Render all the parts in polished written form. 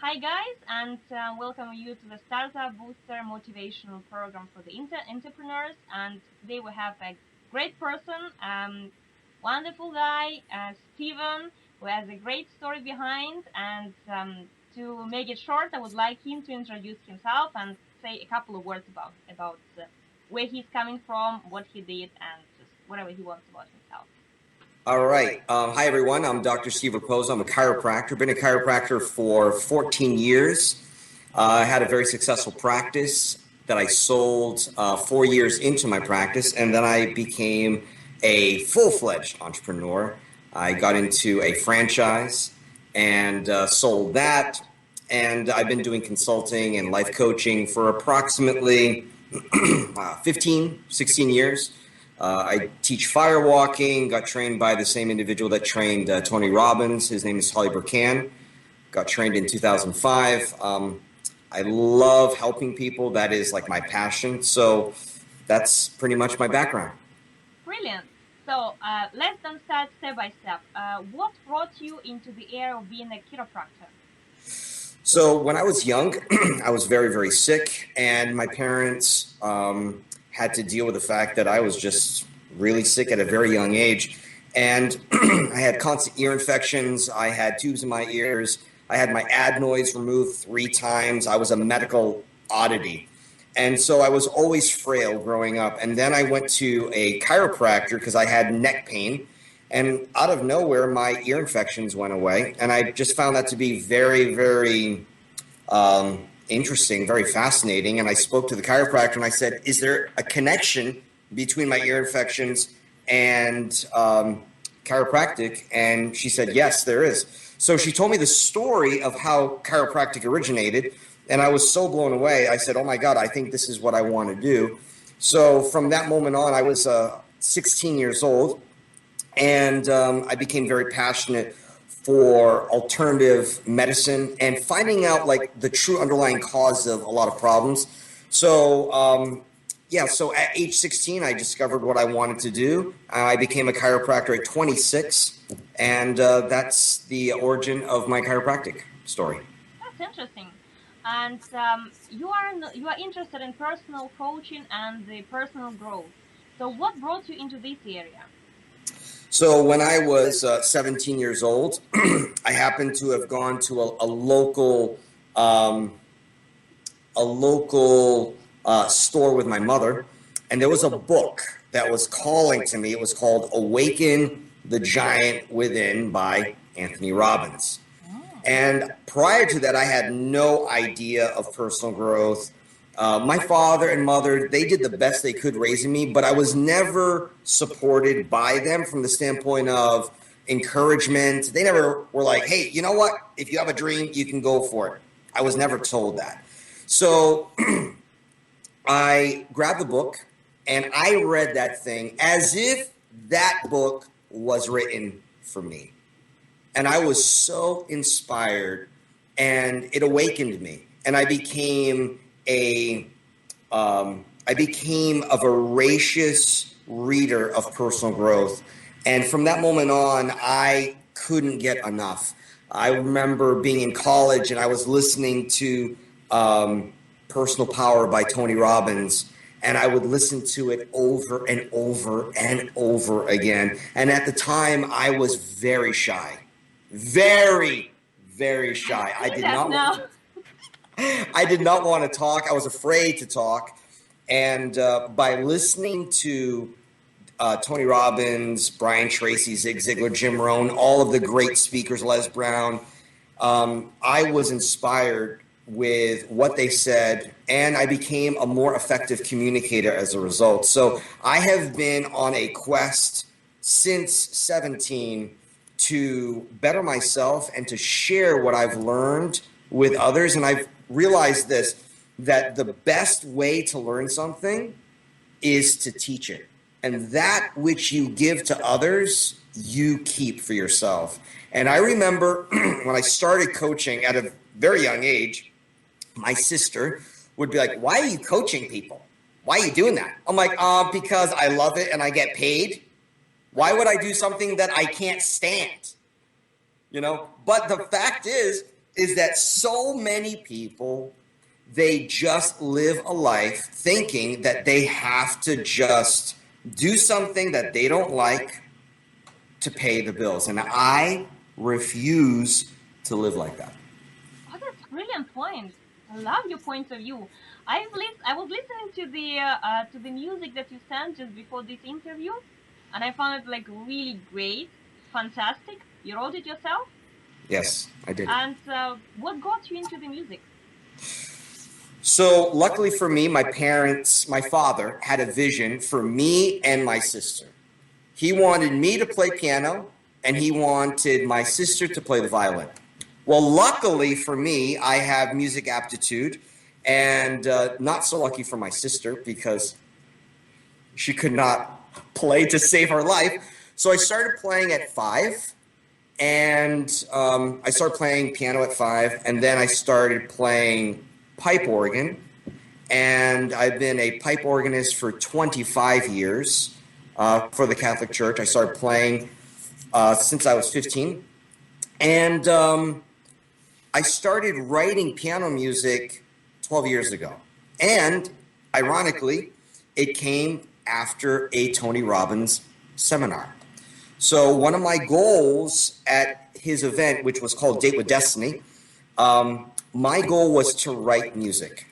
Hi guys, and welcome you to the Startup Booster Motivational Program for the entrepreneurs. And today we have a great person, wonderful guy, Steven, who has a great story behind. And to make it short, I would like him to introduce himself and say a couple of words about where he's coming from, what he did, and just whatever he wants about himself. All right. Hi, everyone. I'm Dr. Steven Raposo. I'm a chiropractor. Been a chiropractor for 14 years. I had a very successful practice that I sold 4 years into my practice, and then I became a full-fledged entrepreneur. I got into a franchise and sold that, and I've been doing consulting and life coaching for approximately 15, 16 years. I teach firewalking, got trained by the same individual that trained Tony Robbins. His name is Holly Burkan. Got trained in 2005. I love helping people. That is like my passion. So that's pretty much my background. Brilliant. So let's then start step by step. What brought you into the area of being a chiropractor? So when I was young, I was very, very sick, and my parents had to deal with the fact that I was just really sick at a very young age. And I had constant ear infections. I had tubes in my ears. I had my adenoids removed 3 times. I was a medical oddity. And so I was always frail growing up. And then I went to a chiropractor because I had neck pain. And out of nowhere, my ear infections went away. And I just found that to be very, very interesting, very fascinating. And I spoke to the chiropractor and I said, is there a connection between my ear infections and chiropractic? And she said, yes, there is. So she told me the story of how chiropractic originated. And I was so blown away. I said, oh my God, I think this is what I want to do. So from that moment on, I was 16 years old. And I became very passionate for alternative medicine and finding out like the true underlying cause of a lot of problems. So so at age 16, I discovered what I wanted to do. I became a chiropractor at 26, and that's the origin of my chiropractic story. That's interesting. And you are interested in personal coaching and the personal growth. So what brought you into this area? So when I was 17 years old, I happened to have gone to a local store with my mother, and there was a book that was calling to me. It was called Awaken the Giant Within by Anthony Robbins. And prior to that, I had no idea of personal growth. My father and mother, they did the best they could raising me, but I was never supported by them from the standpoint of encouragement. They never were like, hey, you know what? If you have a dream, you can go for it. I was never told that. So I grabbed the book and I read that thing as if that book was written for me. And I was so inspired, and it awakened me. And I became a voracious reader of personal growth. And from that moment on, I couldn't get enough. I remember being in college and I was listening to Personal Power by Tony Robbins, and I would listen to it over and over and over again. And at the time, I was very shy. Very, very shy. I did not want to talk. I was afraid to talk. And by listening to Tony Robbins, Brian Tracy, Zig Ziglar, Jim Rohn, all of the great speakers, Les Brown, I was inspired with what they said, and I became a more effective communicator as a result. So I have been on a quest since 17 to better myself and to share what I've learned with others. And I've realized this, that the best way to learn something is to teach it. And that which you give to others, you keep for yourself. And I remember when I started coaching at a very young age, my sister would be like, why are you coaching people? Why are you doing that? I'm like, because I love it and I get paid. Why would I do something that I can't stand? You know, but the fact is, is that so many people, they just live a life thinking that they have to just do something that they don't like to pay the bills. And I refuse to live like that. Oh, that's a brilliant point. I love your point of view. I was listening to the music that you sent just before this interview, and I found it like really great, fantastic. You wrote it yourself? Yes, I did. And what got you into the music? So luckily for me, my father had a vision for me and my sister. He wanted me to play piano, and he wanted my sister to play the violin. Well, luckily for me, I have music aptitude, and not so lucky for my sister because she could not play to save her life. So I started playing at 5, and I started playing piano at 5, and then I started playing pipe organ, and I've been a pipe organist for 25 years for the Catholic Church. I started playing since I was 15, and I started writing piano music 12 years ago. And ironically, it came after a Tony Robbins seminar. So one of my goals at his event, which was called Date with Destiny, my goal was to write music.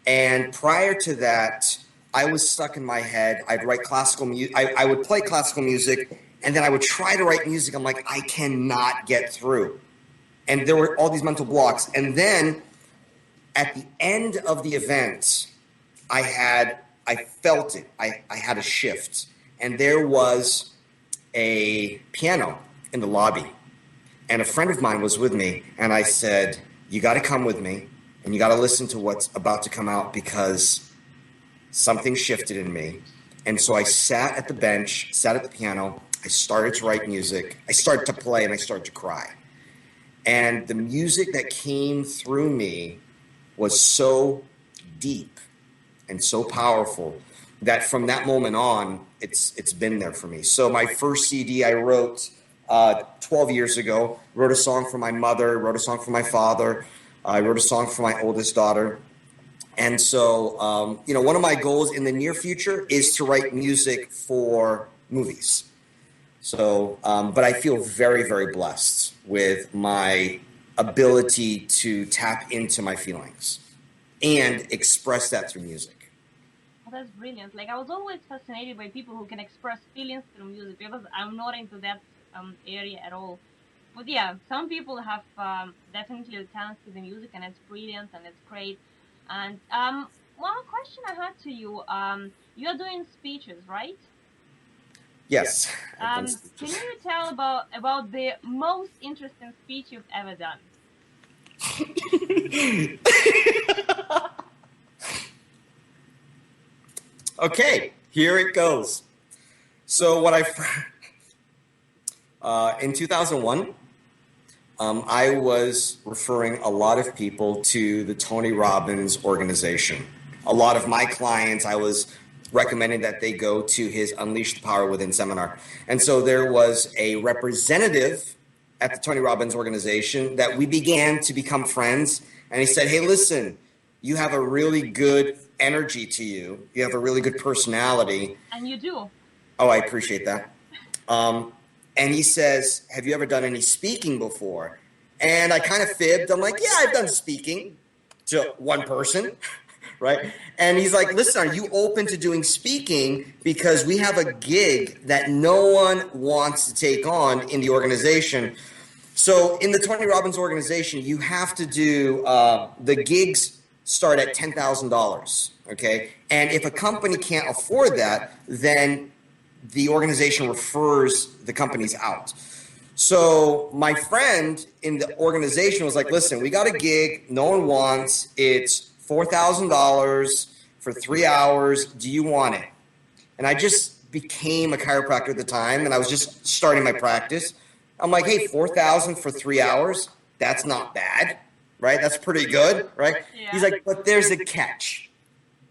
And prior to that, I was stuck in my head. I'd write classical music. I would play classical music, and then I would try to write music. I'm like, I cannot get through. And there were all these mental blocks. And then at the end of the event, I felt it. I had a shift. And there was a piano in the lobby. And a friend of mine was with me. And I said, you got to come with me. And you got to listen to what's about to come out because something shifted in me. And so I sat at the bench, sat at the piano. I started to write music. I started to play and I started to cry. And the music that came through me was so deep and so powerful that from that moment on, it's been there for me. So my first CD I wrote 12 years ago, wrote a song for my mother, wrote a song for my father, I wrote a song for my oldest daughter. And so, one of my goals in the near future is to write music for movies. So, but I feel very, very blessed with my ability to tap into my feelings and express that through music. Oh, that's brilliant. Like I was always fascinated by people who can express feelings through music because I'm not into that area at all. But yeah, some people have definitely a talent to the music, and it's brilliant and it's great. And one question I had to you, you're doing speeches, right? Yes. Can you tell about the most interesting speech you've ever done? Okay, here it goes. So in 2001, I was referring a lot of people to the Tony Robbins organization. A lot of my clients, I was recommending that they go to his Unleash the Power Within seminar. And so there was a representative at the Tony Robbins organization that we began to become friends. And he said, hey, listen, you have a really good energy to you. You have a really good personality. And you do. Oh, I appreciate that. And he says, have you ever done any speaking before? And I kind of fibbed. I'm like, yeah, I've done speaking to one person, right? And he's like, listen, are you open to doing speaking? Because we have a gig that no one wants to take on in the organization. So in the Tony Robbins organization, you have to do, the gigs start at $10,000, okay? And if a company can't afford that, then the organization refers the companies out. So my friend in the organization was like, listen, we got a gig no one wants. It's $4,000 for 3 hours. Do you want it? And I just became a chiropractor at the time, and I was just starting my practice. I'm like, hey, $4,000 for 3 hours? That's not bad, right? That's pretty good, right? Yeah. He's like, but there's a catch.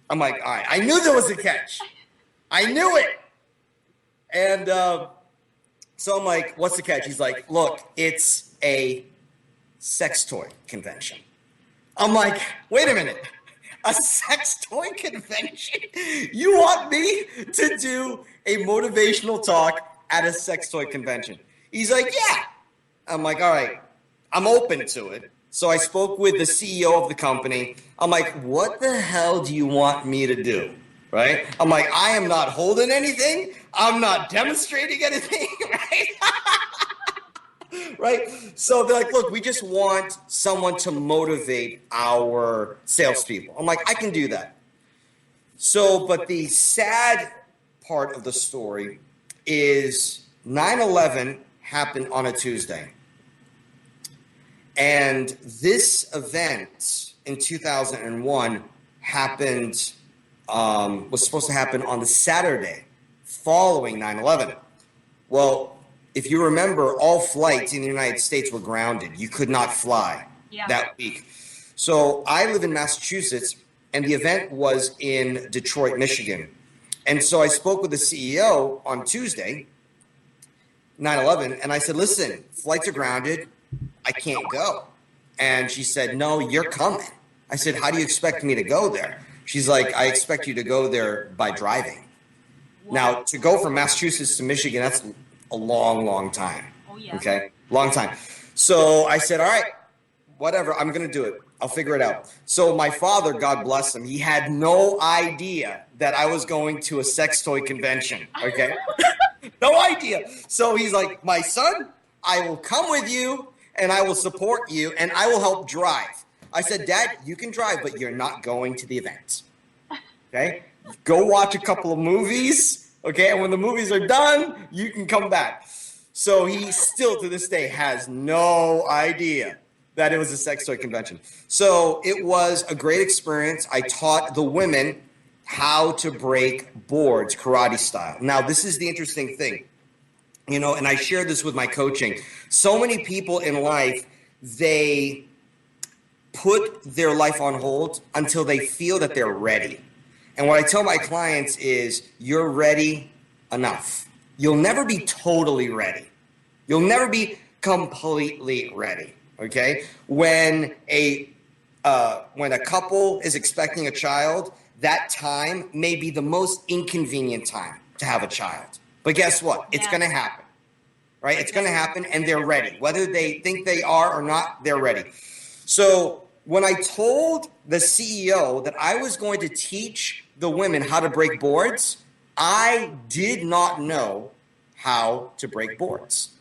I'm like, all right, I knew there was a catch. I knew it. And so I'm like, what's the catch? He's like, look, it's a sex toy convention. I'm like, wait a minute, a sex toy convention? You want me to do a motivational talk at a sex toy convention? He's like, yeah. I'm like, all right, I'm open to it. So I spoke with the CEO of the company. I'm like, what the hell do you want me to do? Right? I'm like, I am not holding anything. I'm not demonstrating anything, right? Right? So they're like, look, we just want someone to motivate our salespeople. I'm like, I can do that. So, but the sad part of the story is 9/11 happened on a Tuesday. And this event in 2001 happened, was supposed to happen on the Saturday following 9/11. Well, if you remember, all flights in the United States were grounded. You could not fly that week. So I live in Massachusetts, and the event was in Detroit, Michigan. And so I spoke with the CEO on Tuesday, 9/11, and I said, listen, flights are grounded. I can't go. And she said, no, you're coming. I said, how do you expect me to go there? She's like, I expect you to go there by driving. Now, to go from Massachusetts to Michigan, that's a long, long time. Oh, yeah. Okay? Long time. So I said, all right, whatever, I'm going to do it. I'll figure it out. So my father, God bless him, he had no idea that I was going to a sex toy convention. Okay? No idea. So he's like, my son, I will come with you and I will support you and I will help drive. I said, Dad, you can drive, but you're not going to the event. Okay? Go watch a couple of movies. Okay? And when the movies are done, you can come back. So he still to this day has no idea that it was a sex toy convention. So it was a great experience. I taught the women how to break boards, karate style. Now, this is the interesting thing, you know, and I share this with my coaching. So many people in life, they put their life on hold until they feel that they're ready. And what I tell my clients is, you're ready enough. You'll never be totally ready. You'll never be completely ready. Okay? When a couple is expecting a child, that time may be the most inconvenient time to have a child. But guess what? It's going to happen. Right? It's going to happen, and they're ready. Whether they think they are or not, they're ready. So when I told the CEO that I was going to teach the women how to break boards, I did not know how to break boards.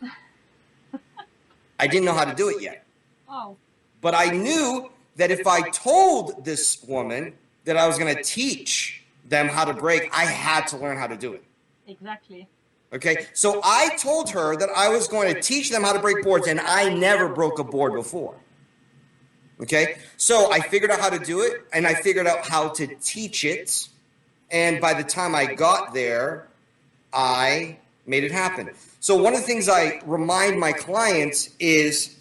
I didn't know how to do it yet. Oh. But I knew that if I told this woman that I was going to teach them how to break, I had to learn how to do it. Exactly. Okay, so I told her that I was going to teach them how to break boards, and I never broke a board before. Okay, so I figured out how to do it, and I figured out how to teach it, and by the time I got there, I made it happen. So one of the things I remind my clients is,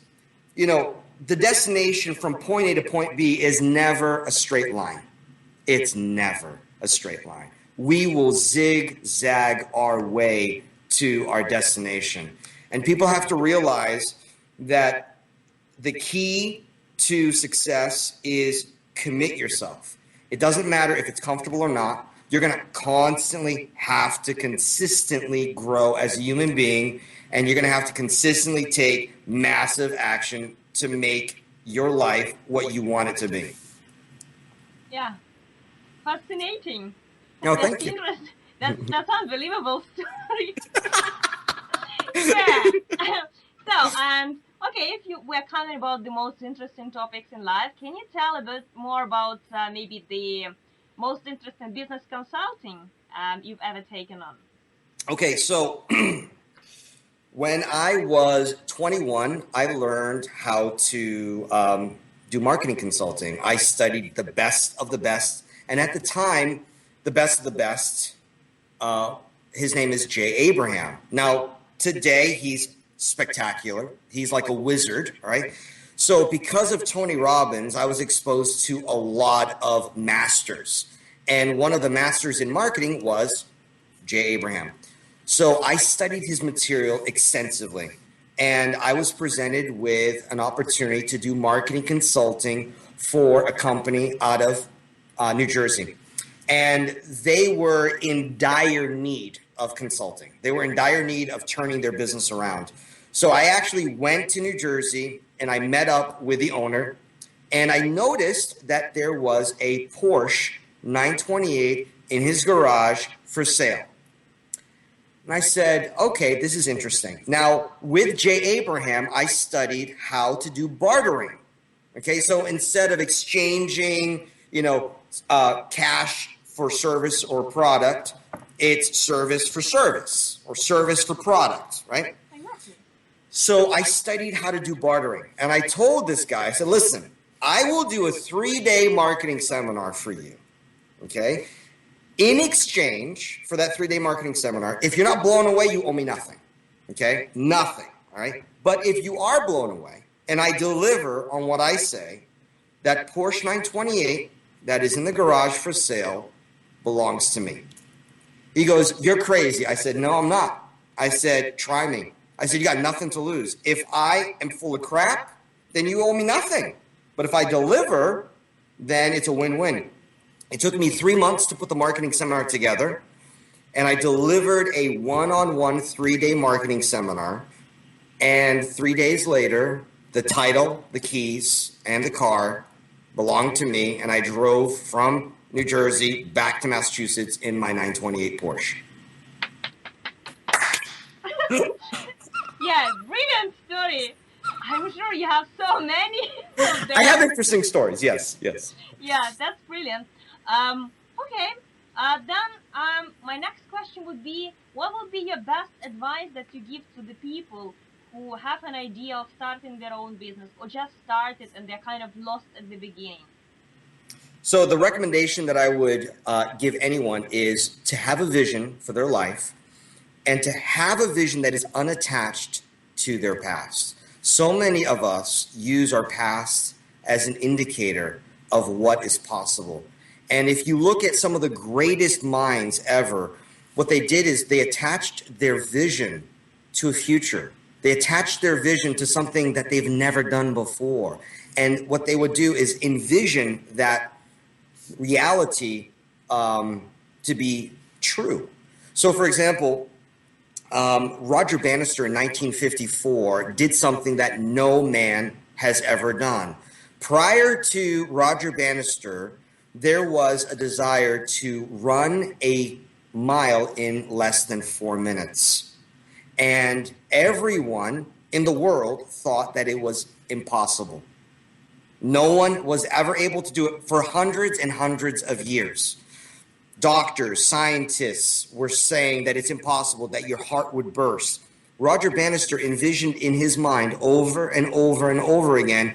you know, the destination from point A to point B is never a straight line. It's never a straight line. We will zigzag our way to our destination. And people have to realize that the key to success is commit yourself. It doesn't matter if it's comfortable or not. You're going to constantly have to consistently grow as a human being, and you're going to have to consistently take massive action to make your life what you want it to be. Yeah. Fascinating. No, thank you. That's unbelievable story. Yeah. Okay, if we're talking about the most interesting topics in life, can you tell a bit more about maybe the most interesting business consulting you've ever taken on? Okay, so when I was 21, I learned how to do marketing consulting. I studied the best of the best, and at the time, the best of the best, his name is Jay Abraham. Now, today, he's spectacular. He's like a wizard, right? So because of Tony Robbins, I was exposed to a lot of masters. And one of the masters in marketing was Jay Abraham. So I studied his material extensively. and I was presented with an opportunity to do marketing consulting for a company out of New Jersey. And they were in dire need of consulting. They were in dire need of turning their business around. So I actually went to New Jersey and I met up with the owner, and I noticed that there was a Porsche 928 in his garage for sale. And I said, okay, this is interesting. Now, with Jay Abraham, I studied how to do bartering. Okay, so instead of exchanging, cash for service or product, it's service for service or service for product, right? So I studied how to do bartering. And I told this guy, I said, listen, I will do a 3-day marketing seminar for you, okay? In exchange for that 3-day marketing seminar, if you're not blown away, you owe me nothing, okay? Nothing, all right? But if you are blown away and I deliver on what I say, that Porsche 928 that is in the garage for sale belongs to me. He goes, you're crazy. I said, no, I'm not. I said, try me. I said, you got nothing to lose. If I am full of crap, then you owe me nothing. But if I deliver, then it's a win-win. It took me 3 months to put the marketing seminar together, and I delivered a one-on-one 3-day marketing seminar. And 3 days later, the title, the keys, and the car belonged to me, and I drove from New Jersey back to Massachusetts in my 928 Porsche. Yeah, brilliant story. I'm sure you have so many. I have interesting stories. Yes. Yeah, that's brilliant. Okay. Then my next question would be, what would be your best advice that you give to the people who have an idea of starting their own business or just started and they're kind of lost at the beginning? So the recommendation that I would give anyone is to have a vision for their life and to have a vision that is unattached to their past. So many of us use our past as an indicator of what is possible. And if you look at some of the greatest minds ever, what they did is they attached their vision to a future. They attached their vision to something that they've never done before. And what they would do is envision that reality to be true. So, for example, Roger Bannister in 1954 did something that no man has ever done. Prior to Roger Bannister, there was a desire to run a mile in less than 4 minutes. And everyone in the world thought that it was impossible. No one was ever able to do it for hundreds and hundreds of years. Doctors, scientists were saying that it's impossible, that your heart would burst. Roger Bannister envisioned in his mind over and over and over again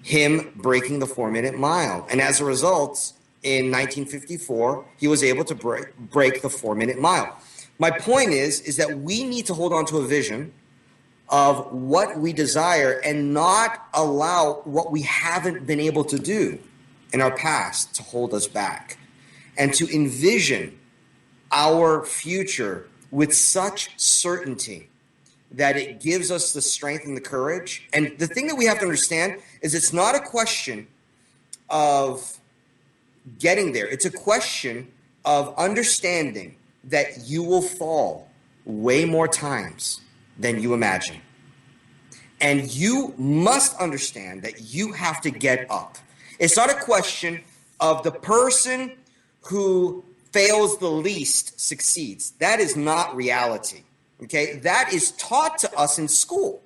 him breaking the 4-minute mile. And as a result, in 1954, he was able to break the 4-minute mile. My point is that we need to hold on to a vision of what we desire and not allow what we haven't been able to do in our past to hold us back, and to envision our future with such certainty that it gives us the strength and the courage. And the thing that we have to understand is it's not a question of getting there. It's a question of understanding that you will fall way more times than you imagine. And you must understand that you have to get up. It's not a question of the person who fails the least succeeds. That is not reality. Okay, that is taught to us in school.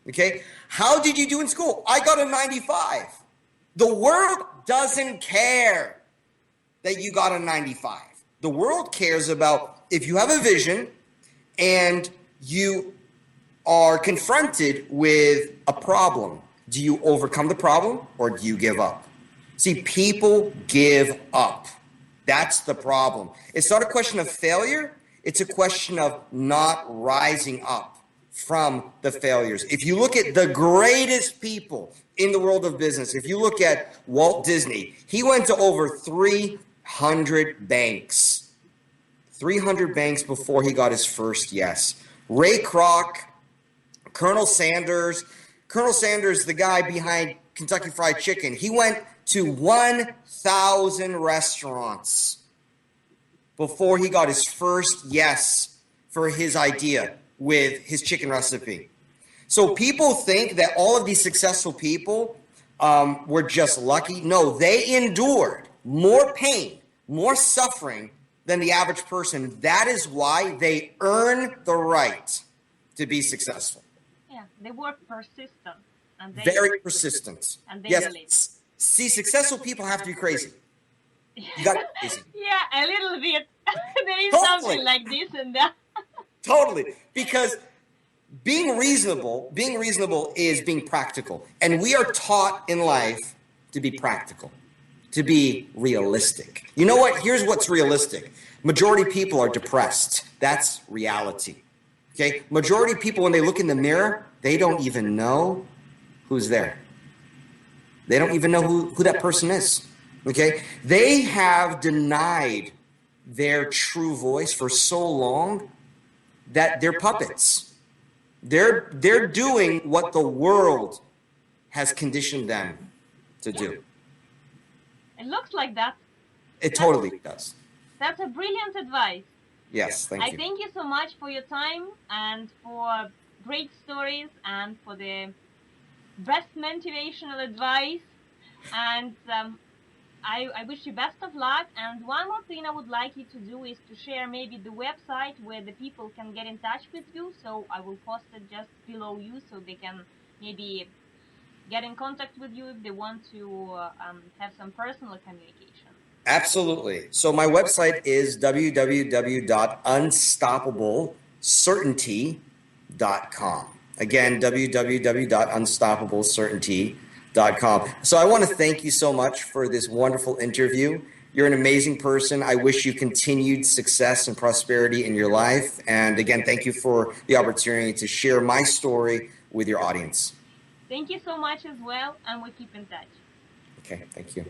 Okay, how did you do in school? I got a 95. The world doesn't care that you got a 95. The world cares about if you have a vision and you are confronted with a problem. Do you overcome the problem or do you give up? See, people give up. That's the problem. It's not a question of failure. It's a question of not rising up from the failures. If you look at the greatest people in the world of business, if you look at Walt Disney, he went to over 300 banks. 300 banks before he got his first yes. Ray Kroc Colonel Sanders. Colonel Sanders, the guy behind Kentucky Fried Chicken, he went to 1,000 restaurants before he got his first yes for his idea with his chicken recipe. So people think that all of these successful people were just lucky. No, they endured more pain, more suffering than the average person. That is why they earn the right to be successful. Yeah, they were persistent. And Very persistent. And they yes. believe. See, successful people have to be crazy. You got to be crazy. Yeah, a little bit. There is Totally. something like this and that. Totally. Because being reasonable is being practical. And we are taught in life to be practical, to be realistic. You know what? Here's what's realistic. Majority of people are depressed. That's reality. Okay? Majority of people, when they look in the mirror, they don't even know who's there. They don't even know who that person is. Okay? They have denied their true voice for so long that they're puppets. They're doing what the world has conditioned them to do. It looks like that. It totally does. That's a brilliant advice. Yes, thank you. I thank you so much for your time and for great stories and for the best motivational advice. And I wish you best of luck. And one more thing I would like you to do is to share maybe the website where the people can get in touch with you. So I will post it just below you so they can maybe get in contact with you if they want to have some personal communication. Absolutely. So my website is www.unstoppablecertainty.com. Again, www.unstoppablecertainty.com. So I want to thank you so much for this wonderful interview. You're an amazing person. I wish you continued success and prosperity in your life. And again, thank you for the opportunity to share my story with your audience. Thank you so much as well, and we'll keep in touch. Okay, thank you.